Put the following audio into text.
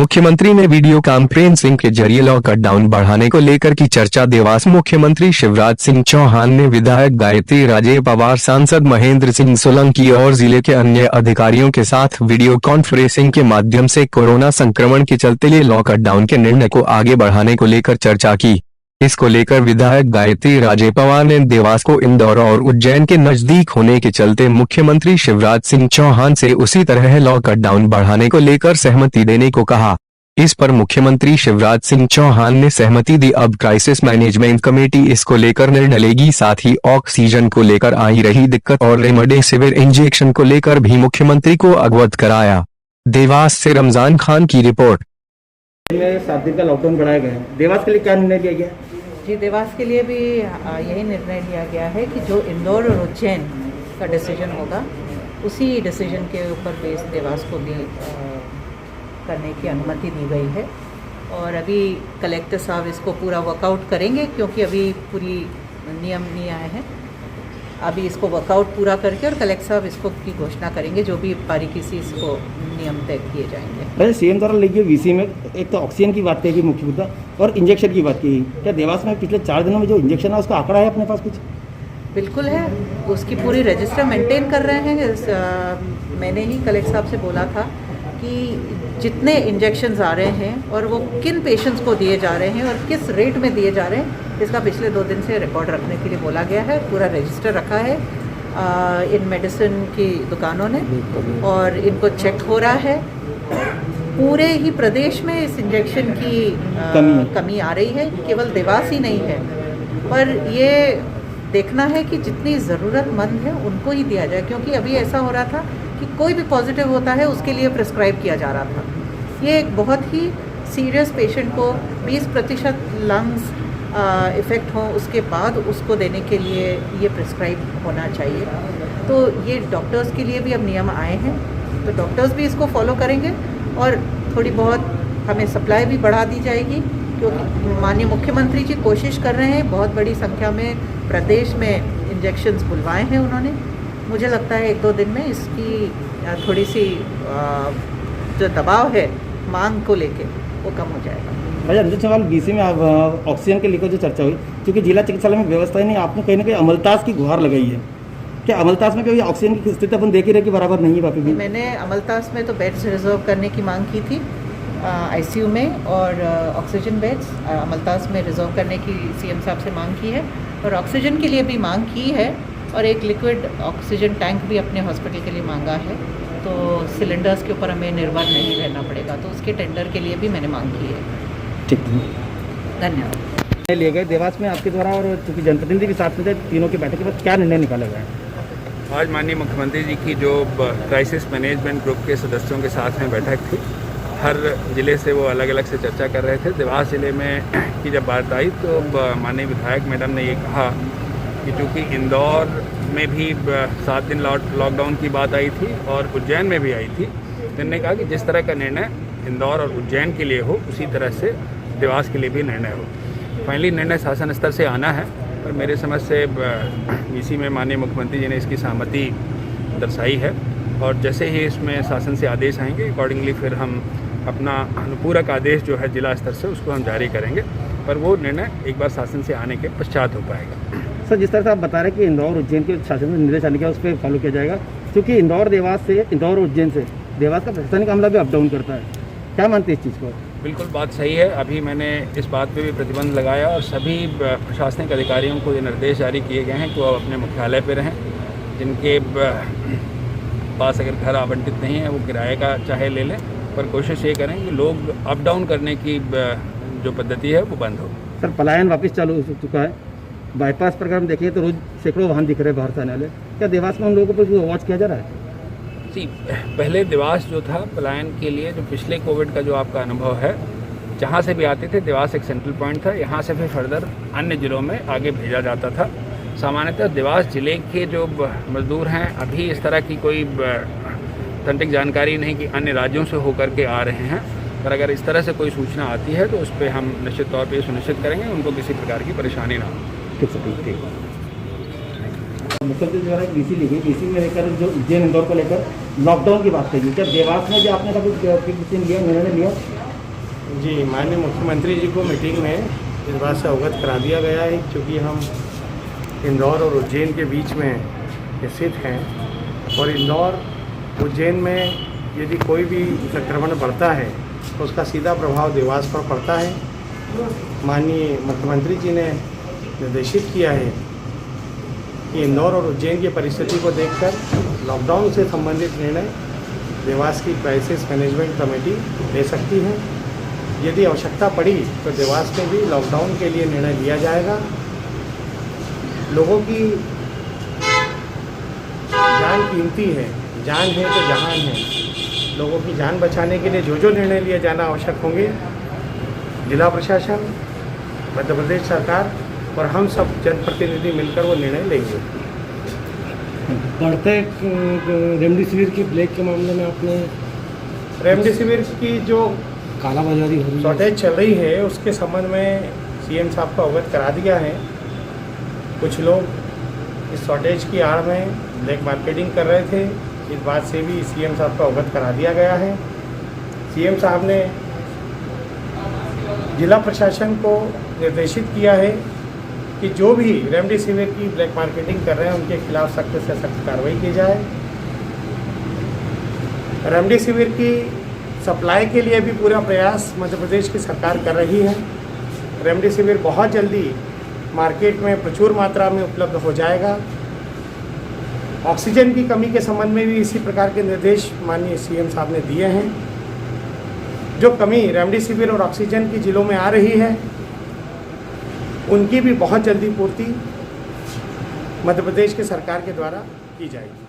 मुख्यमंत्री ने video conferencing के जरिए लॉकडाउन बढ़ाने को लेकर की चर्चा। देवास मुख्यमंत्री शिवराज सिंह चौहान ने विधायक गायत्री राजे पवार, सांसद महेंद्र सिंह सोलंकी और जिले के अन्य अधिकारियों के साथ वीडियो कॉन्फ्रेंसिंग के माध्यम से कोरोना संक्रमण के चलते लिए लॉकडाउन के निर्णय को आगे बढ़ाने को लेकर चर्चा की। इसको लेकर विधायक गायत्री राजे पवार ने देवास को इंदौर और उज्जैन के नजदीक होने के चलते मुख्यमंत्री शिवराज सिंह चौहान से उसी तरह लॉकडाउन बढ़ाने को लेकर सहमति देने को कहा। इस पर मुख्यमंत्री शिवराज सिंह चौहान ने सहमति दी। अब क्राइसिस मैनेजमेंट कमेटी इसको लेकर निर्णय लेगी। साथ ही ऑक्सीजन को लेकर आई रही दिक्कत और रेमडेसिविर इंजेक्शन को लेकर भी मुख्यमंत्री को अवगत कराया। देवास से रमजान खान की रिपोर्ट। 7 दिन का लॉकडाउन बढ़ाया गया है, देवास के लिए क्या निर्णय लिया गया? जी, देवास के लिए भी यही निर्णय लिया गया है कि जो इंदौर और उज्जैन का डिसीजन होगा उसी डिसीजन के ऊपर बेस देवास को भी करने की अनुमति दी गई है। और अभी कलेक्टर साहब इसको पूरा वर्कआउट करेंगे, क्योंकि अभी पूरी नियम नहीं आए हैं। अभी इसको वर्कआउट पूरा करके और कलेक्टर साहब इसको की घोषणा करेंगे, जो भी बारीकी से इसको नियम तय किए जाएंगे। पहले सीएम द्वारा लिखी वीसी में एक तो ऑक्सीजन की बात कही मुख्य मुद्दा और इंजेक्शन की बात की। क्या देवास में पिछले 4 दिनों में जो इंजेक्शन है उसका आंकड़ा है अपने पास कुछ? बिल्कुल है, उसकी पूरी रजिस्टर मेंटेन कर रहे हैं। मैंने ही कलेक्टर साहब से बोला था कि जितने इंजेक्शन्स आ रहे हैं और वो किन पेशेंट्स को दिए जा रहे हैं और किस रेट में दिए जा रहे हैं, इसका पिछले 2 दिन से रिकॉर्ड रखने के लिए बोला गया है। पूरा रजिस्टर रखा है इन मेडिसिन की दुकानों ने और इनको चेक हो रहा है। पूरे ही प्रदेश में इस इंजेक्शन की कमी आ रही है, केवल देवास ही नहीं है। पर ये देखना है कि जितनी ज़रूरतमंद है उनको ही दिया जाए, क्योंकि अभी ऐसा हो रहा था कि कोई भी पॉजिटिव होता है उसके लिए प्रिस्क्राइब किया जा रहा था। ये एक बहुत ही सीरियस पेशेंट को 20% लंग्स इफ़ेक्ट हो उसके बाद उसको देने के लिए ये प्रिस्क्राइब होना चाहिए। तो ये डॉक्टर्स के लिए भी अब नियम आए हैं, तो डॉक्टर्स भी इसको फॉलो करेंगे और थोड़ी बहुत हमें सप्लाई भी बढ़ा दी जाएगी, क्योंकि माननीय मुख्यमंत्री जी कोशिश कर रहे हैं। बहुत बड़ी संख्या में प्रदेश में इंजेक्शन्स बुलवाए हैं उन्होंने। मुझे लगता है 1-2 दिन में इसकी थोड़ी सी जो दबाव है मांग को लेके वो कम हो जाएगा। अच्छा, अंतिम सवाल, बीसी में ऑक्सीजन के लेकर जो चर्चा हुई, क्योंकि जिला चिकित्सालय में व्यवस्था ही नहीं, आपने कहीं ना कहीं अमलतास की गुहार लगाई है। क्या अमलतास में कभी ऑक्सीजन की स्थिति अपन देख ही रहे कि बराबर नहीं है? वापस भी मैंने अमलतास में तो बेड्स रिजर्व करने की मांग की थी आईसीयू में, और ऑक्सीजन बेड्स अमलतास में रिजर्व करने की सीएम साहब से मांग की है और ऑक्सीजन के लिए भी मांग की है और एक लिक्विड ऑक्सीजन टैंक भी अपने हॉस्पिटल के लिए मांगा है। तो सिलेंडर्स के ऊपर हमें निर्भर नहीं रहना पड़ेगा, तो उसके टेंडर के लिए भी मैंने मांग की है। ठीक, धन्यवाद। लिए गए देवास में आपके द्वारा, और चूँकि जनप्रतिनिधि भी साथ में थे, तीनों की बैठक के बाद क्या निर्णय निकाला गया है? आज माननीय मुख्यमंत्री जी की जो क्राइसिस मैनेजमेंट ग्रुप के सदस्यों के साथ में बैठक थी, हर ज़िले से वो अलग अलग से चर्चा कर रहे थे। देवास ज़िले में की जब बात आई तो माननीय विधायक मैडम ने ये कहा कि चूँकि इंदौर में भी 7 दिन लॉकडाउन की बात आई थी और उज्जैन में भी आई थी, तो उन्होंने कहा कि जिस तरह का निर्णय इंदौर और उज्जैन के लिए हो उसी तरह से देवास के लिए भी निर्णय हो। फाइनली निर्णय शासन स्तर से आना है, पर मेरे समझ से वीसी में माननीय मुख्यमंत्री जी ने इसकी सहमति दर्शाई है और जैसे ही इसमें शासन से आदेश आएंगे अकॉर्डिंगली फिर हम अपना अनुपूरक आदेश जो है जिला स्तर से उसको हम जारी करेंगे, पर वो निर्णय एक बार शासन से आने के पश्चात हो पाएगा। सर, जिस तरह से आप बता रहे हैं कि इंदौर उज्जैन के शासन में निर्देश आने के उस पर फॉलो किया जाएगा, क्योंकि इंदौर उज्जैन से देवास का प्रशासनिक अमला भी अप डाउन करता है, क्या मानते हैं इस चीज़ को? बिल्कुल बात सही है। अभी मैंने इस बात पे भी प्रतिबंध लगाया और सभी प्रशासनिक अधिकारियों को ये निर्देश जारी किए गए हैं कि वो अपने मुख्यालय पे रहें। जिनके पास अगर घर आवंटित नहीं है वो किराए का चाहे ले लें, पर कोशिश ये करें कि लोग अप डाउन करने की जो पद्धति है वो बंद हो। सर, पलायन वापस चालू हो चुका है। बाईपास पर अगर हम देखें तो रोज़ सैकड़ों वाहन दिख रहे हैं बाहर से आने वाले। क्या देवास में उन लोगों पर वॉच किया जा रहा है? जी, पहले देवास जो था पलायन के लिए, जो पिछले कोविड का जो आपका अनुभव है, जहाँ से भी आते थे देवास एक सेंट्रल पॉइंट था, यहाँ से फिर फर्दर अन्य ज़िलों में आगे भेजा जाता था। सामान्यतः देवास ज़िले के जो मजदूर हैं अभी इस तरह की कोई ऑथेंटिक जानकारी नहीं कि अन्य राज्यों से होकर के आ रहे हैं, पर अगर इस तरह से कोई सूचना आती है तो उस पर हम निश्चित तौर पर सुनिश्चित करेंगे उनको किसी प्रकार की परेशानी ना हो। ठीक। मुख्यमंत्री द्वारा एक वीसी ली गई, वीसी में लेकर जो उज्जैन इंदौर को लेकर लॉकडाउन की बात कही, क्या देवास में जो आपने कभी निर्णय लिया जी, माननीय मुख्यमंत्री जी को मीटिंग में इस बात से अवगत करा दिया गया है, क्योंकि हम इंदौर और उज्जैन के बीच में स्थित हैं और इंदौर उज्जैन में यदि कोई भी संक्रमण बढ़ता है तो उसका सीधा प्रभाव देवास पर पड़ता है। माननीय मुख्यमंत्री जी ने निर्देशित किया है कि इंदौर और उज्जैन की परिस्थिति को देखकर लॉकडाउन से संबंधित निर्णय देवास की क्राइसिस मैनेजमेंट कमेटी ले सकती है। यदि आवश्यकता पड़ी तो देवास में भी लॉकडाउन के लिए निर्णय लिया जाएगा। लोगों की जान कीमती है, जान है तो जहान है। लोगों की जान बचाने के लिए जो जो निर्णय लिए जाना आवश्यक होंगे, जिला प्रशासन, मध्य प्रदेश सरकार और हम सब जनप्रतिनिधि मिलकर वो निर्णय लेंगे। बढ़ते रेमडेसिविर की ब्लैक के मामले में आपने रेमडेसिविर की जो कालाबाजारी हो रही है, शॉर्टेज चल रही है, उसके संबंध में सीएम साहब को अवगत करा दिया है। कुछ लोग इस शॉर्टेज की आड़ में ब्लैक मार्केटिंग कर रहे थे, इस बात से भी सीएम साहब को अवगत करा दिया गया है। सीएम साहब ने जिला प्रशासन को निर्देशित किया है कि जो भी रेमडेसिविर की ब्लैक मार्केटिंग कर रहे हैं उनके खिलाफ सख्त से सख्त कार्रवाई की जाए। रेमडेसिविर की सप्लाई के लिए भी पूरा प्रयास मध्य प्रदेश की सरकार कर रही है। रेमडेसिविर बहुत जल्दी मार्केट में प्रचुर मात्रा में उपलब्ध हो जाएगा। ऑक्सीजन की कमी के संबंध में भी इसी प्रकार के निर्देश माननीय सीएम साहब ने दिए हैं। जो कमी रेमडेसिविर और ऑक्सीजन की जिलों में आ रही है, उनकी भी बहुत जल्दी पूर्ति मध्य प्रदेश की सरकार के द्वारा की जाएगी।